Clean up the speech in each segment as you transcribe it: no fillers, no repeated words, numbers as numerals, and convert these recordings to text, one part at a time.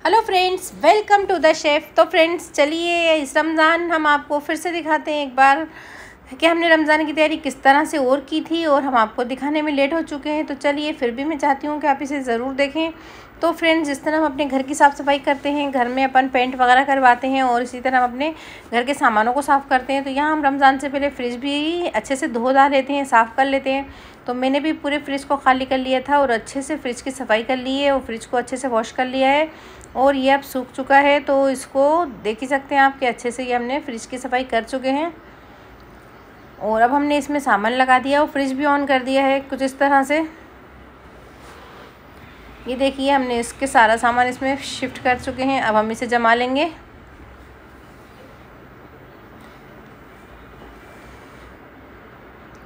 Hello friends, welcome to the chef. तो friends चलिए, इस रमज़ान हम आपको फिर से दिखाते हैं एक बार कि हमने रमज़ान की तैयारी किस तरह से और की थी, और हम आपको दिखाने में लेट हो चुके हैं। तो चलिए, फिर भी मैं चाहती हूँ कि आप इसे ज़रूर देखें। तो फ्रेंड्स, जिस तरह हम अपने घर की साफ़ सफाई करते हैं, घर में अपन पेंट वगैरह करवाते हैं, और इसी तरह हम अपने घर के सामानों को साफ़ करते हैं, तो यहाँ हम रमज़ान से पहले फ्रिज भी अच्छे से धो धा लेते हैं, साफ़ कर लेते हैं। तो मैंने भी पूरे फ्रिज को खाली कर लिया था और अच्छे से फ्रिज की सफाई कर ली है, और फ्रिज को अच्छे से वॉश कर लिया है, और ये अब सूख चुका है। तो इसको देख ही सकते हैं आप कि अच्छे से ये हमने फ्रिज की सफाई कर चुके हैं। और अब हमने इसमें सामान लगा दिया और फ्रिज भी ऑन कर दिया है कुछ इस तरह से। ये देखिए, हमने इसके सारा सामान इसमें शिफ्ट कर चुके हैं। अब हम इसे जमा लेंगे।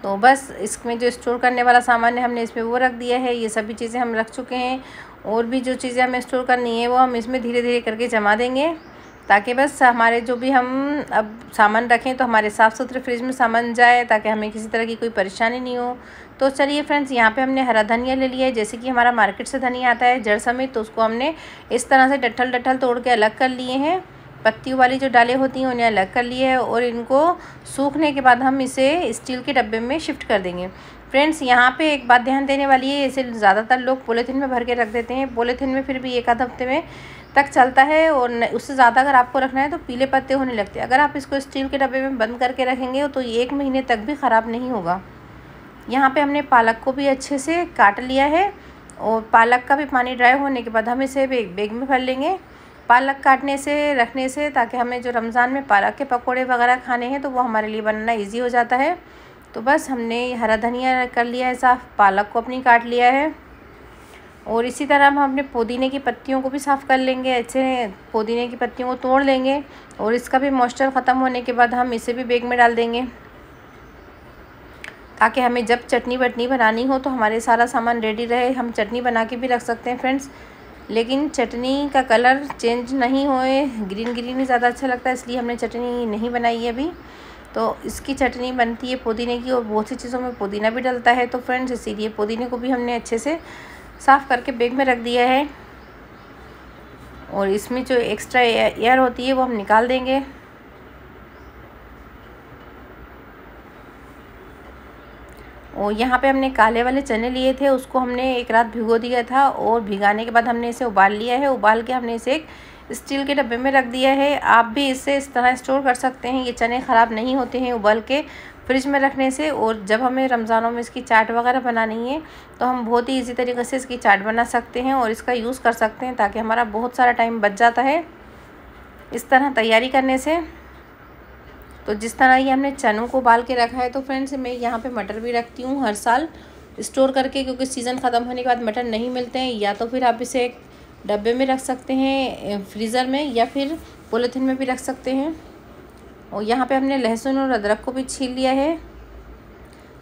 तो बस इसमें जो स्टोर करने वाला सामान है हमने इसमें वो रख दिया है। ये सभी चीज़ें हम रख चुके हैं, और भी जो चीज़ें हमें स्टोर करनी है वो हम इसमें धीरे धीरे करके जमा देंगे, ताकि बस हमारे जो भी हम अब सामान रखें तो हमारे साफ़ सुथरे फ्रिज में सामान जाए, ताकि हमें किसी तरह की कोई परेशानी नहीं हो। तो चलिए फ्रेंड्स, यहाँ पे हमने हरा धनिया ले लिया है। जैसे कि हमारा मार्केट से धनिया आता है जड़ समेत, तो उसको हमने इस तरह से डठल तोड़ के अलग कर लिए हैं। पत्तियों वाली जो डालें होती हैं उन्हें अलग कर लिए है, और इनको सूखने के बाद हम इसे स्टील के डब्बे में शिफ्ट कर देंगे। फ्रेंड्स, यहाँ पे एक बात ध्यान देने वाली है, इसे ज़्यादातर लोग पॉलीथीन में भर के रख देते हैं। पॉलीथीन में फिर भी एक आध हफ्ते में तक चलता है, और उससे ज़्यादा अगर आपको रखना है तो पीले पत्ते होने लगते हैं। अगर आप इसको स्टील के डब्बे में बंद करके रखेंगे तो ये 1 महीने तक भी ख़राब नहीं होगा। यहाँ पे हमने पालक को भी अच्छे से काट लिया है, और पालक का भी पानी ड्राई होने के बाद हम इसे बैग में भर लेंगे। पालक काटने से रखने से, ताकि हमें जो रमज़ान में पालक के पकोड़े वगैरह खाने हैं तो वो हमारे लिए बनाना इजी हो जाता है। तो बस हमने हरा धनिया कर लिया है साफ़, पालक को अपनी काट लिया है, और इसी तरह हम अपने पुदीने की पत्तियों को भी साफ़ कर लेंगे। ऐसे पुदीने की पत्तियों को तोड़ लेंगे, और इसका भी मॉइस्चर ख़त्म होने के बाद हम इसे भी बैग में डाल देंगे, ताकि हमें जब चटनी वटनी बनानी हो तो हमारे सारा सामान रेडी रहे। हम चटनी बना के भी रख सकते हैं फ्रेंड्स, लेकिन चटनी का कलर चेंज नहीं होए, ग्रीन ही ज़्यादा अच्छा लगता है, इसलिए हमने चटनी नहीं बनाई है अभी। तो इसकी चटनी बनती है पुदीने की, और बहुत सी चीज़ों में पुदीना भी डलता है। तो फ्रेंड्स, इसीलिए पुदीने को भी हमने अच्छे से साफ़ करके बैग में रख दिया है, और इसमें जो एक्स्ट्रा एयर होती है वो हम निकाल देंगे। और यहाँ पे हमने काले वाले चने लिए थे, उसको हमने एक रात भिगो दिया था, और भिगाने के बाद हमने इसे उबाल लिया है। उबाल के हमने इसे एक स्टील के डब्बे में रख दिया है। आप भी इसे इस तरह स्टोर कर सकते हैं। ये चने ख़राब नहीं होते हैं उबाल के फ्रिज में रखने से। और जब हमें रमज़ानों में इसकी चाट वगैरह बनानी है तो हम बहुत ही ईजी तरीके से इसकी चाट बना सकते हैं, और इसका यूज़ कर सकते हैं, ताकि हमारा बहुत सारा टाइम बच जाता है इस तरह तैयारी करने से। तो जिस तरह ये हमने चनों को उबाल के रखा है, तो फ्रेंड्स मैं यहाँ पे मटर भी रखती हूँ हर साल स्टोर करके, क्योंकि सीज़न ख़त्म होने के बाद मटर नहीं मिलते हैं। या तो फिर आप इसे एक डब्बे में रख सकते हैं फ्रीज़र में, या फिर पॉलीथीन में भी रख सकते हैं। और यहाँ पे हमने लहसुन और अदरक को भी छील लिया है।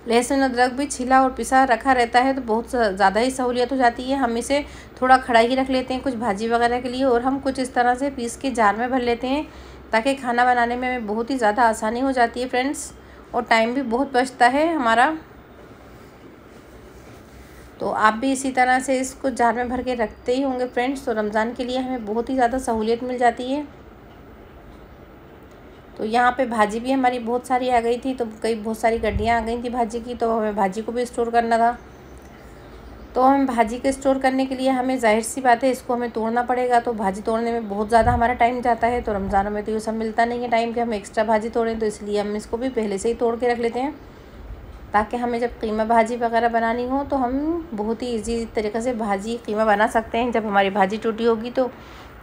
लहसुन अदरक भी छिला और पिसा रखा रहता है तो बहुत ज़्यादा ही सहूलियत हो जाती है। हम इसे थोड़ा खड़ा ही रख लेते हैं कुछ भाजी वगैरह के लिए, और हम कुछ इस तरह से पीस के जार में भर लेते हैं, ताकि खाना बनाने में हमें बहुत ही ज़्यादा आसानी हो जाती है फ्रेंड्स, और टाइम भी बहुत बचता है हमारा। तो आप भी इसी तरह से इसको जार में भर के रखते ही होंगे फ्रेंड्स। तो रमज़ान के लिए हमें बहुत ही ज़्यादा सहूलियत मिल जाती है। तो यहाँ पे भाजी भी हमारी बहुत सारी आ गई थी, तो बहुत सारी गड्डियाँ आ गई थी भाजी की, तो हमें भाजी को भी स्टोर करना था। तो हमें भाजी को स्टोर करने के लिए हमें जाहिर सी बात है इसको हमें तोड़ना पड़ेगा। तो भाजी तोड़ने में बहुत ज़्यादा हमारा टाइम जाता है। तो रमज़ानों में तो ये सब मिलता नहीं है टाइम कि हम एक्स्ट्रा भाजी तोड़ें, तो इसलिए हम इसको भी पहले से ही तोड़ के रख लेते हैं, ताकि हमें जब कीमा भाजी वगैरह बनानी हो तो हम बहुत ही ईजी तरीके से भाजी कीमा बना सकते हैं। जब हमारी भाजी टूटी होगी तो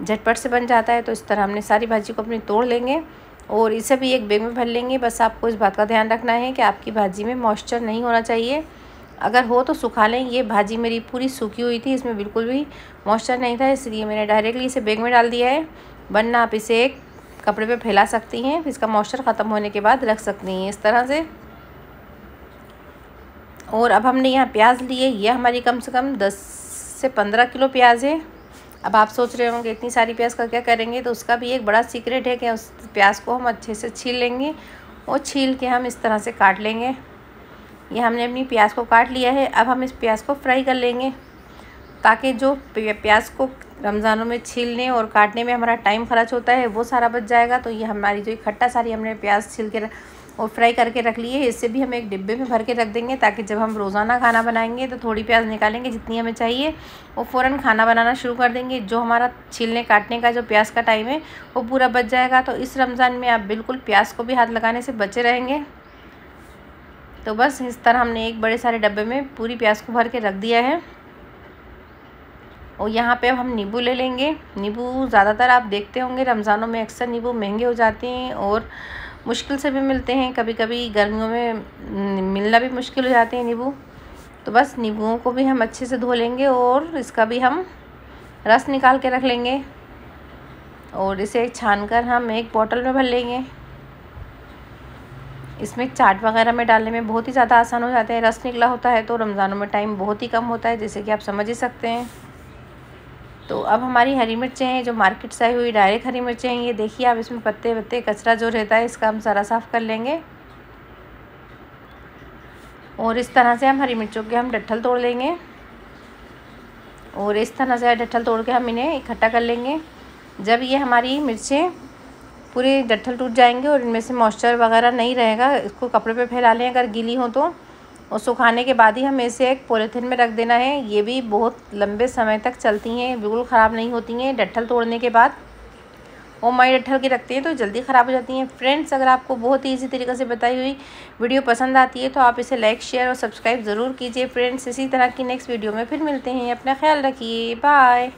झटपट से बन जाता है। तो इस तरह हमने सारी भाजी को अपनी तोड़ लेंगे, और इसे भी एक बैग में भर लेंगे। बस आपको इस बात का ध्यान रखना है कि आपकी भाजी में मॉइस्चर नहीं होना चाहिए, अगर हो तो सुखा लें। ये भाजी मेरी पूरी सूखी हुई थी, इसमें बिल्कुल भी मॉइस्चर नहीं था, इसलिए मैंने डायरेक्टली इसे बैग में डाल दिया है। वरना आप इसे एक कपड़े पे फैला सकती हैं, फिर इसका मॉइस्चर ख़त्म होने के बाद रख सकती हैं इस तरह से। और अब हमने यहाँ प्याज लिए, ये हमारी कम से कम 10 से 15 किलो प्याज है। अब आप सोच रहे होंगे इतनी सारी प्याज का क्या करेंगे, तो उसका भी एक बड़ा सीक्रेट है कि उस प्याज को हम अच्छे से छील लेंगे, और छील के हम इस तरह से काट लेंगे। ये हमने अपनी प्याज को काट लिया है। अब हम इस प्याज को फ्राई कर लेंगे, ताकि जो प्याज को रमज़ानों में छीलने और काटने में हमारा टाइम खर्च होता है, वो सारा बच जाएगा। तो ये हमारी जो इकट्ठा सारी हमने प्याज छील के और फ्राई करके रख लिए है, इससे भी हम एक डिब्बे में भर के रख देंगे, ताकि जब हम रोज़ाना खाना बनाएंगे तो थोड़ी प्याज निकालेंगे जितनी हमें चाहिए, और फ़ौरन खाना बनाना शुरू कर देंगे। जो हमारा छीलने काटने का जो प्याज का टाइम है वो पूरा बच जाएगा। तो इस रमज़ान में आप बिल्कुल प्याज को भी हाथ लगाने से बचे रहेंगे। तो बस इस तरह हमने एक बड़े सारे डब्बे में पूरी प्याज को भर के रख दिया है। और यहाँ पे अब हम नींबू ले लेंगे। नींबू ज़्यादातर आप देखते होंगे रमज़ानों में अक्सर नींबू महंगे हो जाते हैं और मुश्किल से भी मिलते हैं, कभी कभी गर्मियों में मिलना भी मुश्किल हो जाते हैं नींबू। तो बस नींबुओं को भी हम अच्छे से धो लेंगे और इसका भी हम रस निकाल के रख लेंगे और इसे छानकर हम एक बोतल में भर लेंगे। इसमें चाट वगैरह में डालने में बहुत ही ज़्यादा आसान हो जाते हैं। रस निकला होता है तो रमज़ानों में टाइम बहुत ही कम होता है, जैसे कि आप समझ ही सकते हैं। तो अब हमारी हरी मिर्चें हैं, जो मार्केट से आई हुई डायरेक्ट हरी मिर्चें हैं, ये देखिए आप, इसमें पत्ते वत्ते कचरा जो रहता है इसका हम सारा साफ़ कर लेंगे। और इस तरह से हम हरी मिर्चों के हम डंठल तोड़ लेंगे और इस तरह से डंठल तोड़ के हम इन्हें इकट्ठा कर लेंगे। जब ये हमारी मिर्चें पूरे डंठल टूट जाएंगे और इनमें से मॉइस्चर वगैरह नहीं रहेगा, इसको कपड़े पे फैला लें अगर गीली हो तो, और सुखाने के बाद ही हमें इसे एक पॉलीथीन में रख देना है। ये भी बहुत लंबे समय तक चलती हैं, बिल्कुल ख़राब नहीं होती हैं। डंठल तोड़ने के बाद वो मई डंठल की रखते हैं तो जल्दी ख़राब हो जाती हैं। फ्रेंड्स, अगर आपको बहुत ही ईजी तरीके से बताई हुई वीडियो पसंद आती है तो आप इसे लाइक, शेयर और सब्सक्राइब ज़रूर कीजिए। फ्रेंड्स, इसी तरह की नेक्स्ट वीडियो में फिर मिलते हैं। अपना ख्याल रखिए। बाय।